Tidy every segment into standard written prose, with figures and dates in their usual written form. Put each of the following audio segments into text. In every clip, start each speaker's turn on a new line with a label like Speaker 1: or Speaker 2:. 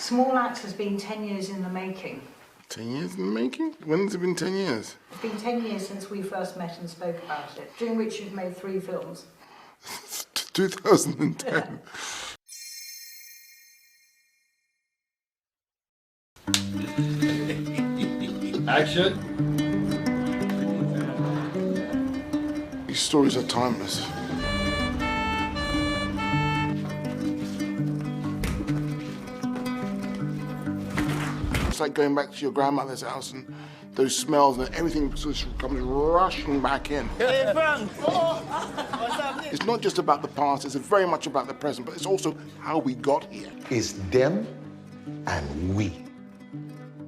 Speaker 1: Small Axe has been 10 years in the making.
Speaker 2: 10 years in the making? When's it been 10 years?
Speaker 1: It's been 10 years since we first met and spoke about it, during which you've made 3 films.
Speaker 2: 2010.
Speaker 3: Action.
Speaker 2: These stories are timeless. It's like going back to your grandmother's house and those smells and everything sort of comes rushing back in.
Speaker 4: Hey, Frank! What's happening?
Speaker 2: It's not just about the past, it's very much about the present, but it's also how we got here.
Speaker 5: It's them and we.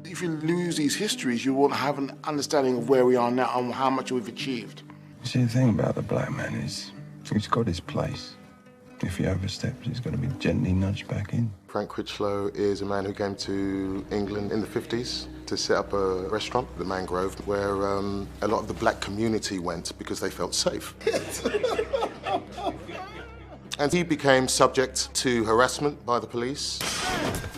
Speaker 2: If you lose these histories, you won't have an understanding of where we are now and how much we've achieved.
Speaker 6: You see, the thing about the black man is he's got his place. If he oversteps, he's got to be gently nudged back in.
Speaker 7: Frank Critchlow is a man who came to England in the 50s to set up a restaurant, the Mangrove, where a lot of the black community went because they felt safe. And he became subject to harassment by the police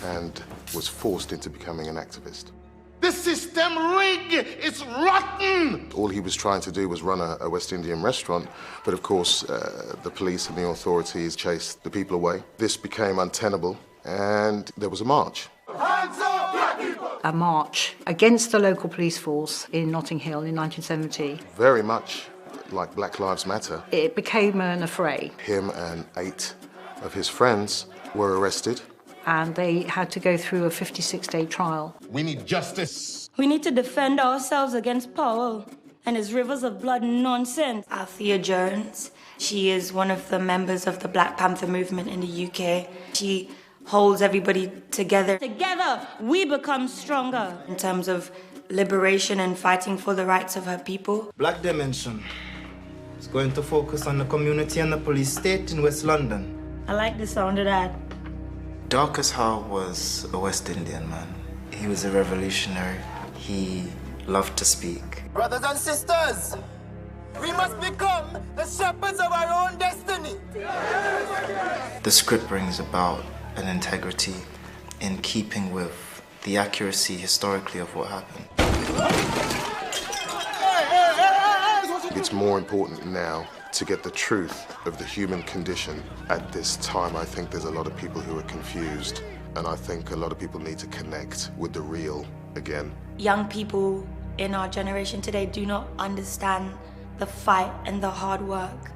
Speaker 7: and was forced into becoming an activist.
Speaker 2: The system rig is rotten!
Speaker 7: All he was trying to do was run a West Indian restaurant, but of course the police and the authorities chased the people away. This became untenable and there was a march.
Speaker 2: Hands up, black people!
Speaker 1: A march against the local police force in Notting Hill in 1970.
Speaker 7: Very much like Black Lives Matter.
Speaker 1: It became an affray.
Speaker 7: Him and 8 of his friends were arrested.
Speaker 1: And they had to go through a 56-day trial.
Speaker 2: We need justice.
Speaker 8: We need to defend ourselves against power and his rivers of blood and nonsense.
Speaker 9: Althea Jones, she is one of the members of the Black Panther movement in the UK. She holds everybody together.
Speaker 8: Together, we become stronger.
Speaker 9: In terms of liberation and fighting for the rights of her people.
Speaker 4: Black Dimension is going to focus on the community and the police state in West London.
Speaker 8: I like the sound of that.
Speaker 4: Darcus Howe was a West Indian man. He was a revolutionary. He loved to speak.
Speaker 10: Brothers and sisters, we must become the shepherds of our own destiny.
Speaker 4: The script brings about an integrity in keeping with the accuracy historically of what happened.
Speaker 7: It's more important now to get the truth of the human condition. At this time, I think there's a lot of people who are confused, and I think a lot of people need to connect with the real again.
Speaker 9: Young people in our generation today do not understand the fight and the hard work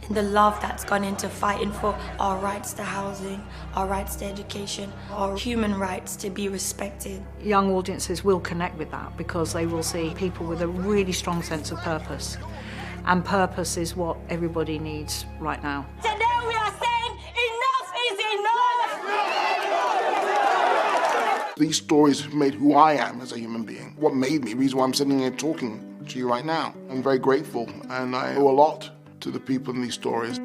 Speaker 9: and the love that's gone into fighting for our rights to housing, our rights to education, our human rights to be respected.
Speaker 1: Young audiences will connect with that because they will see people with a really strong sense of purpose. And purpose is what everybody needs right now.
Speaker 8: Today we are saying enough is enough!
Speaker 2: These stories have made who I am as a human being. What made me, the reason why I'm sitting here talking to you right now. I'm very grateful and I owe a lot to the people in these stories.